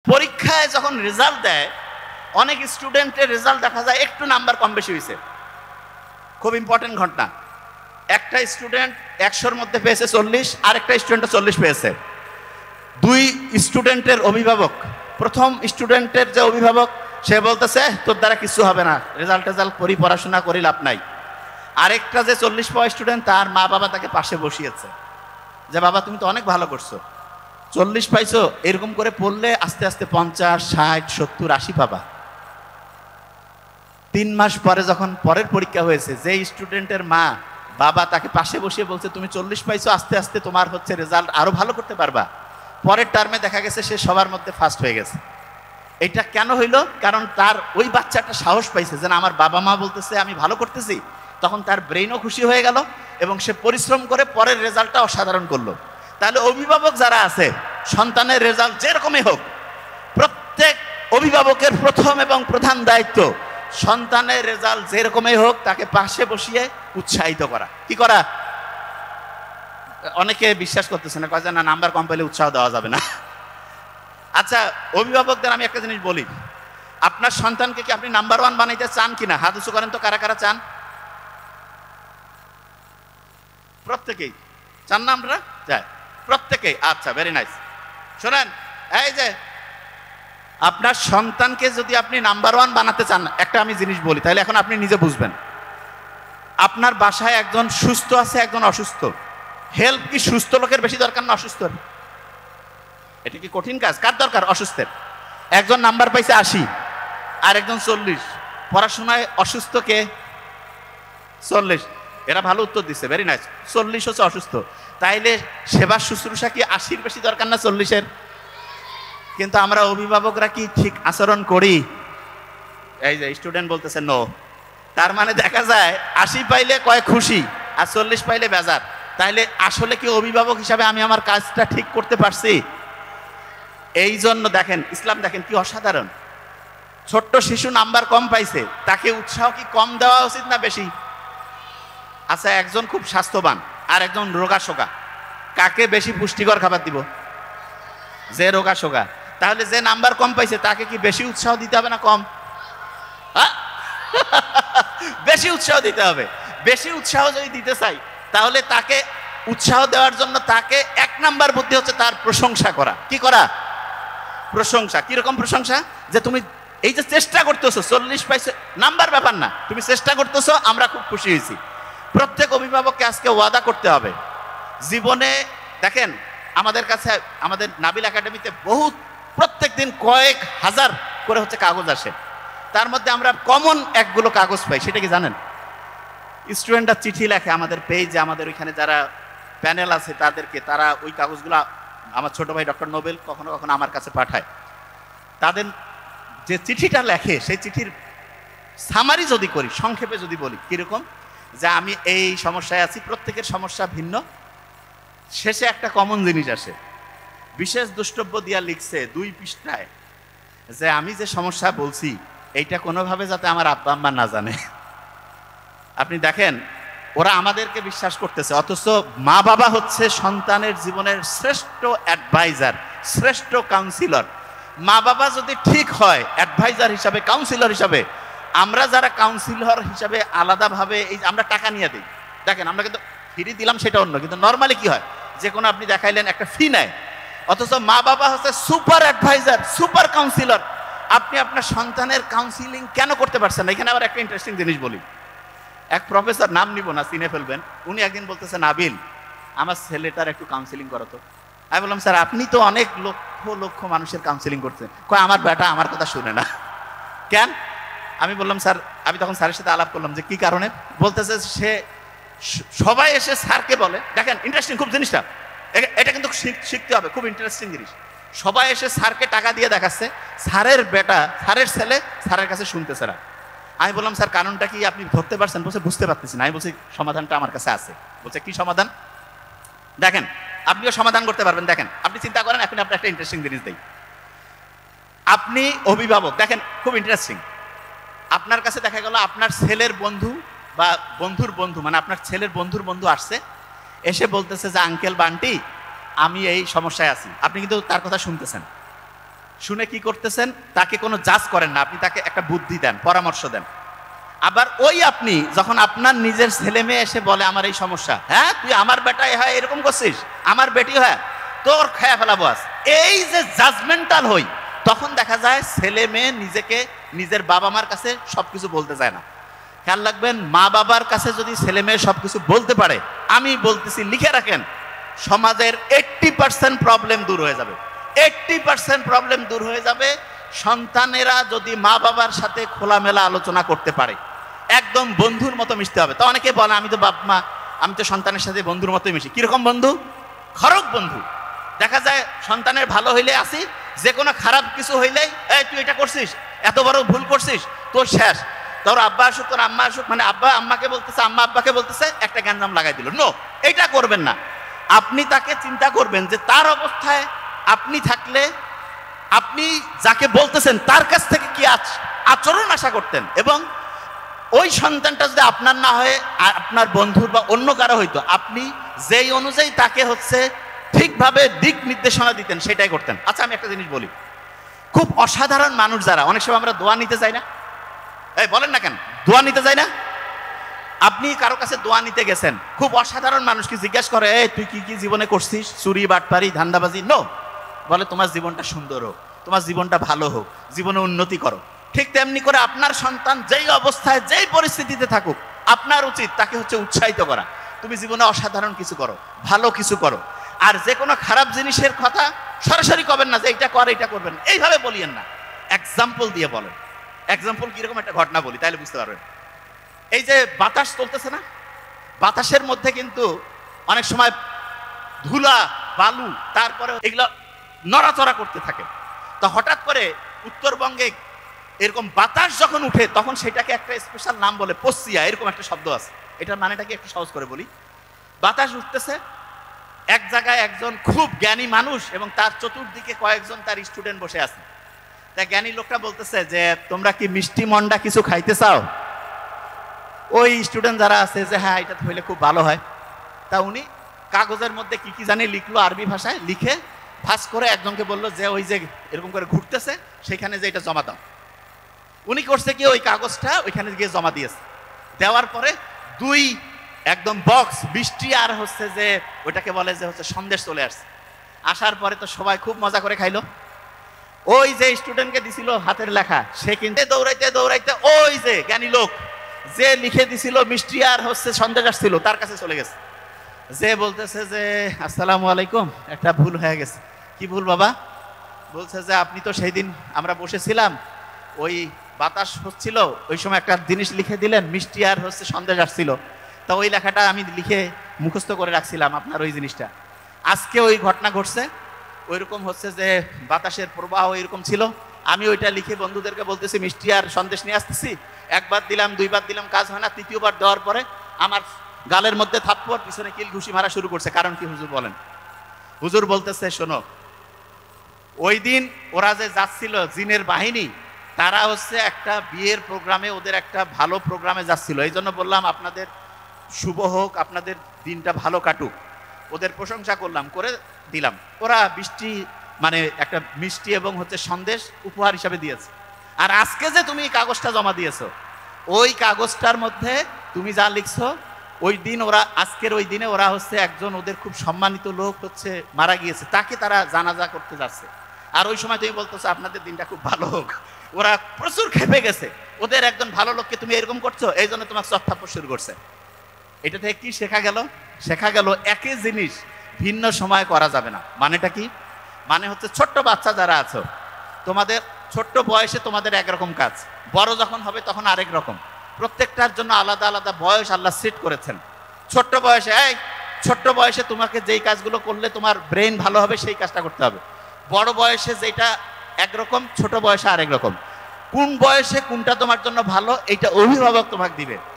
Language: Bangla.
পরীক্ষায় যখন রেজাল্ট দেয়, অনেক স্টুডেন্টের রেজাল্ট দেখা যায় একটু নাম্বার কম বেশি হয়েছে। খুব ইম্পর্টেন্ট ঘটনা, একটা স্টুডেন্ট 100-র মধ্যে পেয়েছে 40, আর একটা স্টুডেন্ট 40 পেয়েছে। দুই স্টুডেন্টের অভিভাবক, প্রথম স্টুডেন্টের যে অভিভাবক সে বলতেছে তোর দ্বারা কিছু হবে না, রেজাল্ট করি, পড়াশোনা করি, লাভ নাই। আরেকটা যে 40 পাওয়া স্টুডেন্ট, তার মা বাবা তাকে পাশে বসিয়েছে যে বাবা তুমি তো অনেক ভালো করছো, 40 পাইছো, এরকম করে পড়লে আস্তে আস্তে 50, 60, 70, 80 পাবা। 3 মাস পরে যখন পরের পরীক্ষা হয়েছে, যে স্টুডেন্টের মা বাবা তাকে পাশে বসিয়ে বলছে তুমি 40 পাইছো, আস্তে আস্তে তোমার হচ্ছে রেজাল্ট আরো ভালো করতে পারবা, পরের টার্মে দেখা গেছে সে সবার মধ্যে ফার্স্ট হয়ে গেছে। এটা কেন হইলো? কারণ তার ওই বাচ্চাটা সাহস পাইছে যে না, আমার বাবা মা বলতেছে আমি ভালো করতেছি, তখন তার ব্রেইনও খুশি হয়ে গেল এবং সে পরিশ্রম করে পরের রেজাল্টটা অসাধারণ করলো। তাহলে অভিভাবক যারা আছে, সন্তানের রেজাল্ট যেরকমই হোক, প্রত্যেক অভিভাবকের প্রথম এবং প্রধান দায়িত্ব সন্তানের রেজাল্ট যেরকমই হোক তাকে পাশে বসিয়ে উৎসাহিত করা। কি করা? অনেকে বিশ্বাস করতেছে না, কয় না নাম্বার কম পেলে উৎসাহ দেওয়া যাবে না। আচ্ছা, অভিভাবকদের আমি একটা জিনিস বলি, আপনার সন্তানকে কি আপনি নাম্বার 1 বানাইতে চান কিনা? হাত উঁচু করেন তো, কারা কারা চান? প্রত্যেকেই চান না? আমরা চাই প্রত্যেকেই। আচ্ছা, ভেরি নাইস। শোনেন, এই যে আপনার সন্তানকে যদি আপনি নাম্বার 1 বানাতে চান, একটা আমি জিনিস বলি, তাহলে এখন আপনি নিজে বুঝবেন। আপনার বাসায় একজন সুস্থ আছে, একজন অসুস্থ, হেল্প কি সুস্থ লোকের বেশি দরকার না অসুস্থ? এটা কি কঠিন কাজ? কার দরকার? অসুস্থের। একজন নাম্বার পাইছে 80 আর একজন 40, পড়াশোনায় অসুস্থ কে? 40। এরা ভালো উত্তর দিচ্ছে, ভেরি নাইস। 40 হচ্ছে অসুস্থ, তাইলে সেবা শুশ্রূষা কি 80-র বেশি দরকার না 40-এর? কিন্তু আমরা অভিভাবকরা কি ঠিক আচরণ করি? এই যে স্টুডেন্ট বলতেছে নো, তার মানে দেখা যায় 80 পাইলে কয় খুশি আর 40 পাইলে বেজার। তাইলে আসলে কি অভিভাবক হিসাবে আমি আমার কাজটা ঠিক করতে পারছি? এই জন্য দেখেন, ইসলাম দেখেন কি অসাধারণ। ছোট্ট শিশু নাম্বার কম পাইছে, তাকে উৎসাহ কি কম দেওয়া উচিত না বেশি? আচ্ছা, একজন খুব স্বাস্থ্যবান আর একজন রোগাশোকা, কাকে বেশি পুষ্টিকর খাবার দিব? যে রোগাশোকা। তাহলে যে নাম্বার কম পাইছে তাকে কি বেশি উৎসাহ দিতে হবে না কম? বেশি উৎসাহ দিতে হবে। বেশি উৎসাহ যদি দিতে চাই, তাহলে তাকে উৎসাহ দেওয়ার জন্য তাকে 1 নাম্বার বুদ্ধি হচ্ছে তার প্রশংসা করা। কি করা? প্রশংসা। কিরকম প্রশংসা? যে তুমি এই যে চেষ্টা করতেছো, 40 পাইছো, নাম্বার ব্যাপার না, তুমি চেষ্টা করতেছো, আমরা খুব খুশি হয়েছি। প্রত্যেক অভিভাবককে আজকে ওয়াদা করতে হবে জীবনে। দেখেন, আমাদের কাছে, আমাদের নাবিল একাডেমিতে বহুত প্রত্যেক দিন কয়েক হাজার করে হচ্ছে কাগজ আসে, তার মধ্যে আমরা কমন একগুলো কাগজ পাই। সেটা কি জানেন? স্টুডেন্টরা চিঠি লেখে আমাদের পেজে, আমাদের ওইখানে যারা প্যানেল আছে তাদেরকে, তারা ওই কাগজগুলো আমার ছোট ভাই ডক্টর নোবেল কখনো কখনো আমার কাছে পাঠায়। তাদের যে চিঠিটা লেখে, সেই চিঠির সামারি যদি করি, সংক্ষেপে যদি বলি, কিরকম যে আমি এই সমস্যায় আছি, প্রত্যেকের সমস্যা ভিন্ন, শেষে একটা কমন জিনিস আসে। বিশেষ দ্রষ্টব্য দিয়া লিখছে 2 পৃষ্ঠায় যে আমি যে সমস্যা বলছি এইটা কোনোভাবে যাতে আমার আব্বা আম্মা না জানে। আপনি দেখেন, ওরা আমাদেরকে বিশ্বাস করতেছে, অথচ মা বাবা হচ্ছে সন্তানের জীবনের শ্রেষ্ঠ অ্যাডভাইজার, শ্রেষ্ঠ কাউন্সিলর। মা বাবা যদি ঠিক হয় অ্যাডভাইজার হিসাবে, কাউন্সিলর হিসাবে, আমরা যারা কাউন্সিলর হিসাবে আলাদাভাবে এই আমরা টাকা নিয়ে দিই, দেখেন আমরা কিন্তু ফ্রি দিলাম সেটা অন্য, কিন্তু নর্মালি কি হয়, যে কোনো আপনি দেখাইলেন একটা ফি নেয়, অথচ মা বাবা হচ্ছে সুপার অ্যাডভাইজার, সুপার কাউন্সিলর। আপনি আপনার সন্তানের কাউন্সিলিং কেন করতে পারছেন না? এখানে আবার একটা ইন্টারেস্টিং জিনিস বলি। এক প্রফেসর, নাম নিব না, চিনে ফেলবেন, উনি একদিন বলতেছে নাবিল আমার ছেলেটার একটু কাউন্সিলিং করো তো। আমি বললাম স্যার আপনি তো অনেক লক্ষ লক্ষ মানুষের কাউন্সিলিং করছেন। কয় আমার বেটা আমার কথা শুনে না। কেন? আমি বললাম স্যার, আমি তখন স্যারের সাথে আলাপ করলাম যে কি কারণে। বলতেছে সে সবাই এসে স্যারকে বলে, দেখেন ইন্টারেস্টিং খুব জিনিসটা, এটা কিন্তু শিখতে হবে, খুব ইন্টারেস্টিং জিনিস। সবাই এসে স্যারকে টাকা দিয়ে দেখাচ্ছে, স্যারের বেটা, স্যারের ছেলে স্যারের কাছে শুনতেছে না। আমি বললাম স্যার কারণটা কি আপনি ধরতে পারছেন? বলছে বুঝতে পারতেছি না। আমি বলছি সমাধানটা আমার কাছে আছে। বলছে কি সমাধান? দেখেন আপনিও সমাধান করতে পারবেন। দেখেন আপনি চিন্তা করেন, এখন আপনি একটা ইন্টারেস্টিং জিনিস দেই। আপনি অভিভাবক, দেখেন খুব ইন্টারেস্টিং, আপনার কাছে দেখা গেল আপনার ছেলের বন্ধু বা বন্ধুর বন্ধু, মানে আপনার ছেলের বন্ধুর বন্ধু আসছে, এসে বলতেছে যে আঙ্কেল বান্টি আমি এই সমস্যায় আছি। আপনি কিন্তু তার কথা শুনতেছেন, শুনে কি করতেছেন, তাকে কোনো জাজ করেন না, আপনি তাকে একটা বুদ্ধি দেন, পরামর্শ দেন। আবার ওই আপনি যখন আপনার নিজের ছেলে মেয়ে এসে বলে আমার এই সমস্যা, হ্যাঁ তুই আমার বেটাই হয় এরকম করছিস, আমার বেটি হয়, তোর খেয়া ফেলাবো আজ, এই যে জাজমেন্টাল হই, তখন দেখা যায় ছেলে মেয়ে নিজেকে নিজের বাবা মার কাছে সবকিছু বলতে চায় না। খেয়াল রাখবেন, মা বাবার কাছে যদি ছেলে মেয়ে সবকিছু বলতে পারে, আমি বলতেছি লিখে রাখেন, সমাজের 80% প্রবলেম দূর হয়ে যাবে। 80% প্রবলেম দূর হয়ে যাবে সন্তানেরা যদি মা বাবার সাথে খোলামেলা আলোচনা করতে পারে, একদম বন্ধুর মতো মিশতে হবে। তো অনেকে বলে আমি তো বাপ মা, আমি তো সন্তানের সাথে বন্ধুর মতোই মিশি। কিরকম বন্ধু? খরক বন্ধু। দেখা যায় সন্তানের ভালো হইলে আসি, যে কোনো খারাপ কিছু হইলেই এই তুই এটা করছিস, এত বড় ভুল করছিস, তোর শেষ। তোর আব্বা আসুক, তোর আম্মা আসুক, মানে আব্বা আম্মাকে বলতেছে, আম্মা আব্বাকে বলতেছে, একটা গ্যাঞ্জাম লাগাই দিল। নো, এটা করবেন না। আপনি তাকে চিন্তা করবেন যে তার অবস্থায় আপনি থাকলে আপনি যাকে বলতেছেন তার কাছ থেকে কি আচরণ আশা করতেন, এবং ওই সন্তানটা যদি আপনার না হয়ে আপনার বন্ধুর বা অন্য কারো হইতো, আপনি যেই অনুযায়ী তাকে হচ্ছে ঠিকভাবে দিক নির্দেশনা দিতেন, সেটাই করতেন। আচ্ছা আমি একটা জিনিস বলি, খুব অসাধারণ মানুষ যারা, অনেক সময় আমরা দোয়া নিতে যাই না, এই বলেন না কেন দোয়া নিতে যাই না? আপনি কারো কাছে দোয়া নিতে গেছেন, খুব অসাধারণ মানুষকে জিজ্ঞেস করে এই তুই কি কি জীবনে করছিস, চুরি বাটপারি ধান্দাবাজি? নো, বলে তোমার জীবনটা সুন্দর হোক, তোমার জীবনটা ভালো হোক, জীবনে উন্নতি করো। ঠিক তেমনি করে আপনার সন্তান যেই অবস্থায় যেই পরিস্থিতিতে থাকুক, আপনার উচিত তাকে হচ্ছে উৎসাহিত করা, তুমি জীবনে অসাধারণ কিছু করো, ভালো কিছু করো। আর যে কোনো খারাপ জিনিসের কথা সরাসরি করবেন না যে এটা কর এটা করবেন, এইভাবে বলিয়েন না, এক্সাম্পল দিয়ে বলেন। এক্সাম্পল কিরকম, একটা ঘটনা বলি তাহলে বুঝতে পারবেন। এই যে বাতাস চলতেছে না, বাতাসের মধ্যে কিন্তু অনেক সময় ধুলা বালু, তারপরে এগুলো নড়াচড়া করতে থাকে। তো হঠাৎ করে উত্তরবঙ্গে এরকম বাতাস যখন উঠে, তখন সেটাকে একটা স্পেশাল নাম বলে, পশ্চিয়া, এরকম একটা শব্দ আছে। এটার মানেটাকে একটু সহজ করে বলি। বাতাস উঠতেছে, এক জায়গায় একজন খুব জ্ঞানী মানুষ এবং তার চতুর্দিকে কয়েকজন তার স্টুডেন্ট বসে আছে। তা জ্ঞানী লোকটা বলতেছে যে তোমরা কি মিষ্টি মন্ডা কিছু খাইতে চাও? ওই স্টুডেন্ট যারা আছে যে হ্যাঁ এটা হইলে খুব ভালো হয়। তা উনি কাগজের মধ্যে কি কি জানি লিখলো, আরবি ভাষায় লিখে ভাস করে একজনকে বললো যে ওই যে এরকম করে ঘুরতেছে সেখানে যে এটা জমা দাও। উনি করছে কি, ওই কাগজটা ওইখানে গিয়ে জমা দিয়েছে। দেওয়ার পরে দুই একদম বক্স বৃষ্টি আর হচ্ছে যে ওইটাকে বলে যে হচ্ছে সন্দেশ চলে আসছে। আসার পরে তো সবাই খুব মজা করে খাইলো। ওই যে স্টুডেন্টকে দিছিল হাতের লেখা, সে কিন্তু দৌড়াইতে দৌড়াইতে ওই যে জ্ঞানী লোক যে লিখে দিছিল মিষ্টি আর হচ্ছে সন্দেশ আসছিল তার কাছে চলে গেছে। যে বলতেছে যে আসসালামু আলাইকুম, একটা ভুল হয়ে গেছে। কি ভুল বাবা? বলছে যে আপনি তো সেই দিন আমরা বসেছিলাম, ওই বাতাস হচ্ছিল, ওই সময় একটা জিনিস লিখে দিলেন, মিষ্টি আর হচ্ছে সন্দেশ আসছিল, তা ওই লেখাটা আমি লিখে মুখস্থ করে রাখছিলাম আপনার ওই জিনিসটা। আজকে ওই ঘটনা ঘটছে, ওইরকম হচ্ছে যে বাতাসের প্রবাহ এরকম ছিল, আমি ওইটা লিখে বন্ধুদেরকে বলতেছি মিষ্টি আর সন্দেশ নিয়ে আসতেছি, একবার দিলাম দুইবার দিলাম কাজ হয় না, তৃতীয়বার দেওয়ার পরে আমার গালের মধ্যে থাপ্পড়, পিছনে কিল ঘুষি মারা শুরু করছে। কারণ কি হুজুর বলেন? হুজুর বলতেছে শোনো, ওই দিন ওরা যে যাচ্ছিল জিনের বাহিনী, তারা হচ্ছে একটা বিয়ের প্রোগ্রামে, ওদের একটা ভালো প্রোগ্রামে যাচ্ছিল, এই জন্য বললাম আপনাদের শুভ হোক, আপনাদের দিনটা ভালো কাটুক, ওদের প্রশংসা করলাম, করে দিলাম। ওরা বৃষ্টি মানে একটা মিষ্টি এবং হচ্ছে সন্দেশ উপহার হিসাবে দিয়েছে। আর আজকে যে তুমি কাগজটা জমা দিয়েছো, ওই কাগজটার মধ্যে তুমি যা লিখছো, ওই দিন ওরা আজকের ওই দিনে ওরা হচ্ছে একজন ওদের খুব সম্মানিত লোক হচ্ছে মারা গিয়েছে, তাকে তারা জানাজা করতে যাচ্ছে। আর ওই সময় তুমি বলতেছো আপনাদের দিনটা খুব ভালো হোক। ওরা প্রচুর খেপে গেছে, ওদের একজন ভালো লোককে তুমি এরকম করছো, এই জন্য তোমার চত্থাপ্পড় শুরু করছে। এটা থেকে কি শেখা গেল? শেখা গেল একই জিনিস ভিন্ন সময় করা যাবে না। মানেটা কি? মানে হচ্ছে ছোট্ট বাচ্চা যারা আছো, তোমাদের ছোট্ট বয়সে তোমাদের একরকম কাজ, বড় যখন হবে তখন আরেক রকম। প্রত্যেকটার জন্য আলাদা আলাদা বয়স আল্লাহ সেট করেছেন। ছোট্ট বয়সে ছোট্ট বয়সে তোমাকে যেই কাজগুলো করলে তোমার ব্রেন ভালো হবে সেই কাজটা করতে হবে। বড় বয়সে যেটা একরকম, ছোট বয়সে আরেক রকম। কোন বয়সে কোনটা তোমার জন্য ভালো, এইটা অভিভাবক তোমাকে দিবে।